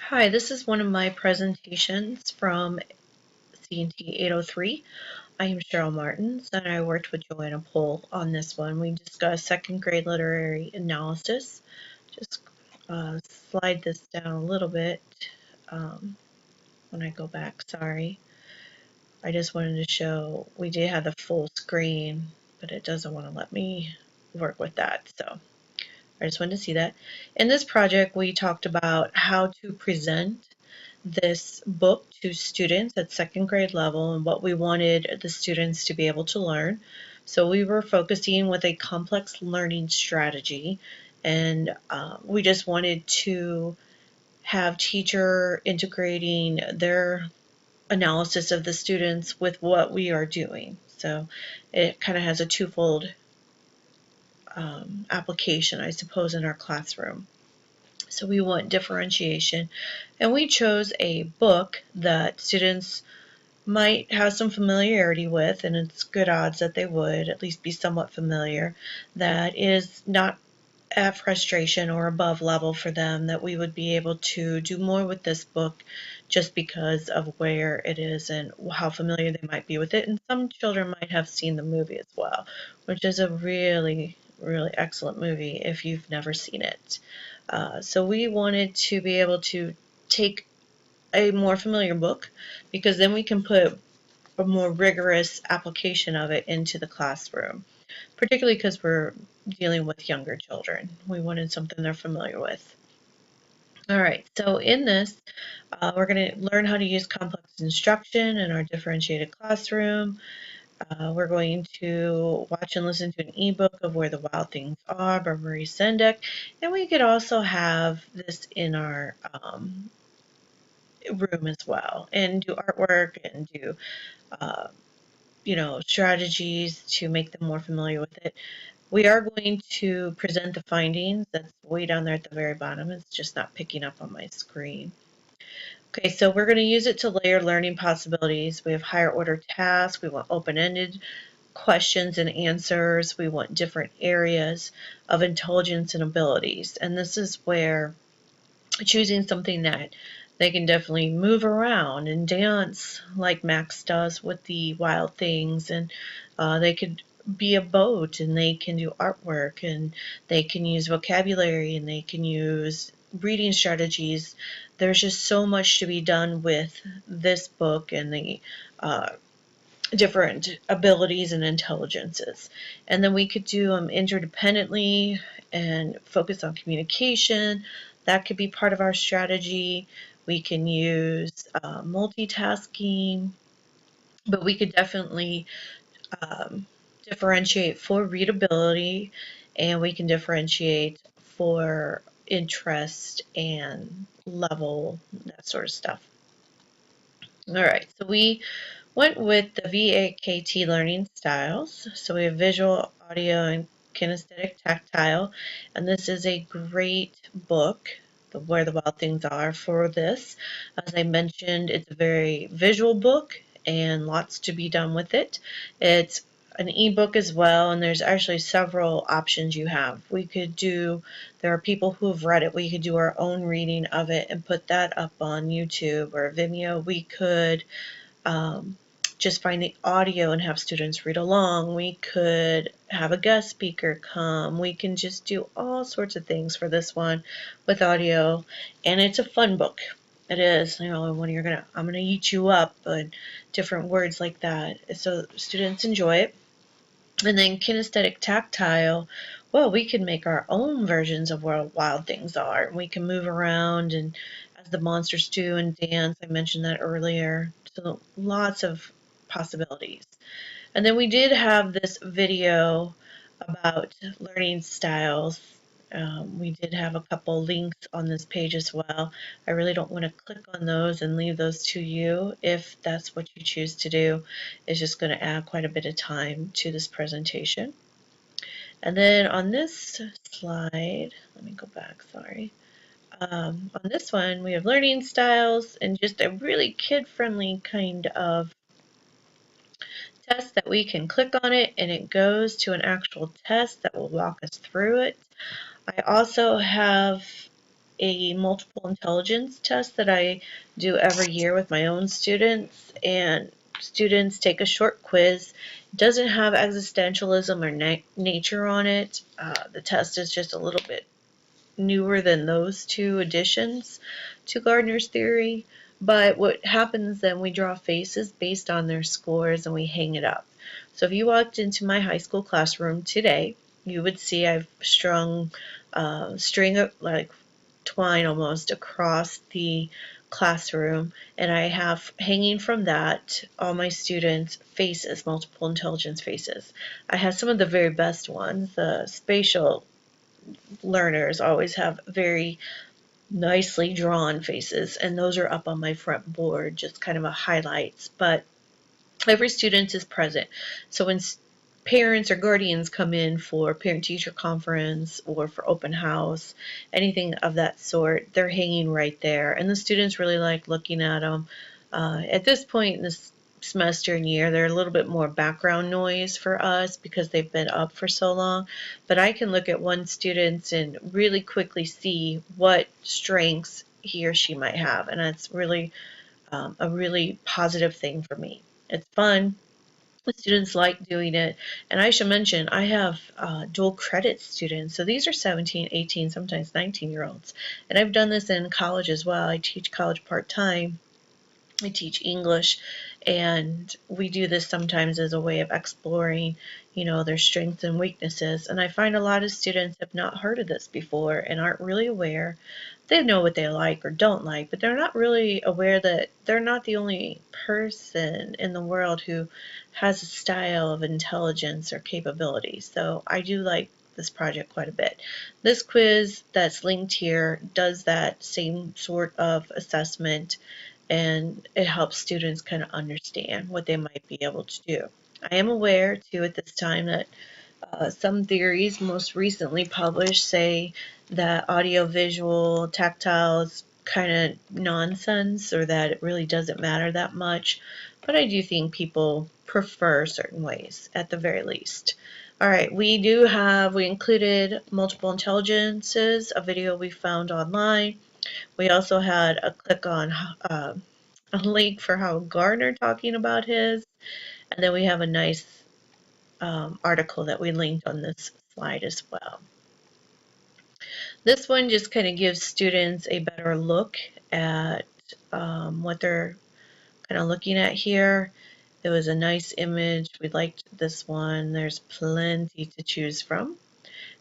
Hi, this is one of my presentations from C&T 803. I am Cheryl Martins, and I worked with Joanna Pohl on this one. We discussed second grade literary analysis. Just slide this down a little bit when I go back, sorry. I just wanted to show we did have the full screen, but it doesn't want to let me work with that, so I just wanted to see that. In this project, we talked about how to present this book to students at second grade level and what we wanted the students to be able to learn. So we were focusing with a complex learning strategy, and we just wanted to have teacher integrating their analysis of the students with what we are doing. So it kind of has a twofold application, I suppose, in our classroom. So we want differentiation, and we chose a book that students might have some familiarity with, and it's good odds that they would at least be somewhat familiar, that is not at frustration or above level for them, that we would be able to do more with this book just because of where it is and how familiar they might be with it. And some children might have seen the movie as well, which is a really, really excellent movie if you've never seen it. So we wanted to be able to take a more familiar book because then we can put a more rigorous application of it into the classroom, particularly because we're dealing with younger children. We wanted something they're familiar with. All right, so in this, we're going to learn how to use complex instruction in our differentiated classroom. We're going to watch and listen to an ebook of Where the Wild Things Are by Marie Sendak, and we could also have this in our room as well, and do artwork and do uh, strategies to make them more familiar with it. We are going to present the findings. That's way down there at the very bottom. It's just not picking up on my screen. Okay, so we're going to use it to layer learning possibilities. We have higher order tasks. We want open-ended questions and answers. We want different areas of intelligence and abilities. And this is where choosing something that they can definitely move around and dance like Max does with the wild things, and they could be a boat, and they can do artwork, and they can use vocabulary, and they can use reading strategies. There's just so much to be done with this book and the different abilities and intelligences. And then we could do them interdependently and focus on communication. That could be part of our strategy. We can use multitasking, but we could definitely um, differentiate for readability, and we can differentiate for interest and level, that sort of stuff. All right, so we went with the VAKT learning styles. So we have visual, audio, and kinesthetic tactile. And this is a great book, Where the Wild Things Are, for this. As I mentioned, it's a very visual book and lots to be done with it. It's an ebook as well, and there's actually several options you have. There are people who have read it. We could do our own reading of it and put that up on YouTube or Vimeo. We could um, just find the audio and have students read along. We could have a guest speaker come. We can just do all sorts of things for this one with audio, and it's a fun book. It is, when I'm gonna eat you up, and different words like that. So students enjoy it. And then kinesthetic tactile, well, we can make our own versions of where wild things are. We can move around and as the monsters do and dance. I mentioned that earlier. So lots of possibilities. And then we did have this video about learning styles. We did have a couple links on this page as well. I really don't want to click on those and leave those to you if that's what you choose to do. It's just going to add quite a bit of time to this presentation. And then on this slide, let me go back, sorry. On this one, we have learning styles and just a really kid-friendly kind of test that we can click on it and it goes to an actual test that will walk us through it. I also have a multiple intelligence test that I do every year with my own students, and students take a short quiz. It doesn't have existentialism or nature on it. The test is just a little bit newer than those two additions to Gardner's theory. But what happens then, we draw faces based on their scores and we hang it up. So if you walked into my high school classroom today, you would see I've strung string of like twine almost across the classroom, and I have hanging from that all my students' faces, multiple intelligence faces. I have some of the very best ones. The spatial learners always have very nicely drawn faces, and those are up on my front board, just kind of a highlights. But every student is present. So when parents or guardians come in for parent-teacher conference or for open house, anything of that sort, they're hanging right there. And the students really like looking at them. At this point in this semester and year, they're a little bit more background noise for us because they've been up for so long. But I can look at one student and really quickly see what strengths he or she might have. And that's really a really positive thing for me. It's fun. The students like doing it. And I should mention, I have dual credit students. So these are 17, 18, sometimes 19-year-olds. And I've done this in college as well. I teach college part-time. I teach English, and we do this sometimes as a way of exploring, their strengths and weaknesses. And I find a lot of students have not heard of this before and aren't really aware. They know what they like or don't like, but they're not really aware that they're not the only person in the world who has a style of intelligence or capability. So I do like this project quite a bit. This quiz that's linked here does that same sort of assessment, and it helps students kind of understand what they might be able to do. I am aware too at this time that some theories most recently published say that audio-visual, tactile is kind of nonsense, or that it really doesn't matter that much, but I do think people prefer certain ways at the very least. All right, we included multiple intelligences, a video we found online. We also had a click on a link for Howard Gardner talking about his, and then we have a nice article that we linked on this slide as well. This one just kind of gives students a better look at what they're kind of looking at here. It was a nice image. We liked this one. There's plenty to choose from.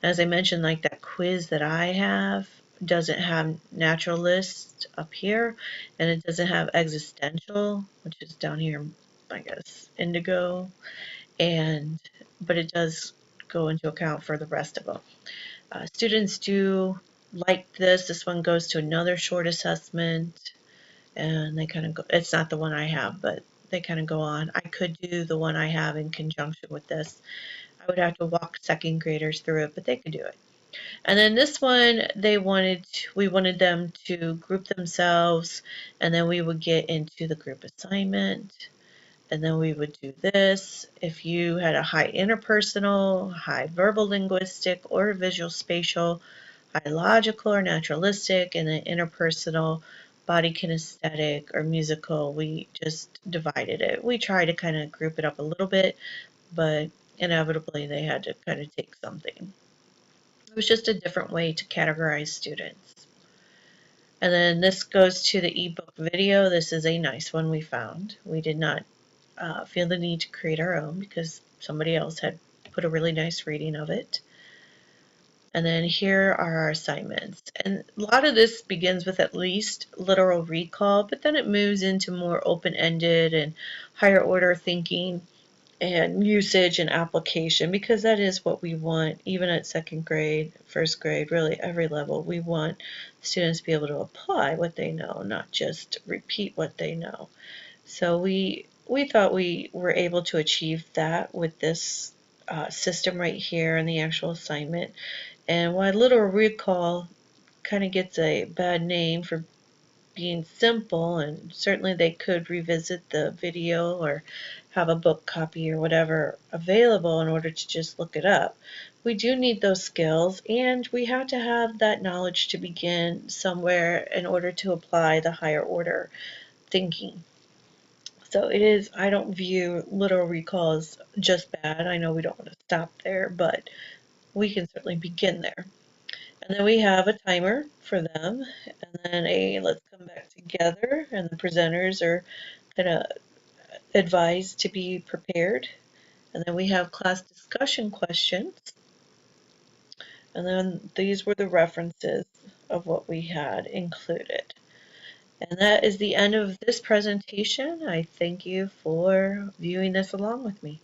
As I mentioned, like that quiz that I have doesn't have naturalist up here, and it doesn't have existential, which is down here, I guess, indigo, but it does go into account for the rest of them. Students do like this. This one goes to another short assessment, and they kind of go, it's not the one I have, but they kind of go on. I could do the one I have in conjunction with this. I would have to walk second graders through it, but they could do it. And then this one, we wanted them to group themselves, and then we would get into the group assignment, and then we would do this. If you had a high interpersonal, high verbal linguistic, or visual spatial, high logical or naturalistic, and then interpersonal, body kinesthetic, or musical, we just divided it. We tried to kind of group it up a little bit, but inevitably they had to kind of take something. It was just a different way to categorize students. And then this goes to the ebook video. This is a nice one we found. We did not feel the need to create our own because somebody else had put a really nice reading of it. And then here are our assignments. And a lot of this begins with at least literal recall, but then it moves into more open-ended and higher order thinking and usage and application, because that is what we want even at second grade, first grade, really every level. We want students to be able to apply what they know, not just repeat what they know. So we thought we were able to achieve that with this system right here in the actual assignment. And while literal recall kind of gets a bad name for being simple, and certainly they could revisit the video or have a book copy or whatever available in order to just look it up. we do need those skills, and we have to have that knowledge to begin somewhere in order to apply the higher order thinking. So it is, I don't view literal recall as just bad. I know we don't want to stop there, but we can certainly begin there. And then we have a timer for them, and then a let's come back together, and the presenters are kind of advised to be prepared. And then we have class discussion questions, and then these were the references of what we had included. And that is the end of this presentation. I thank you for viewing this along with me.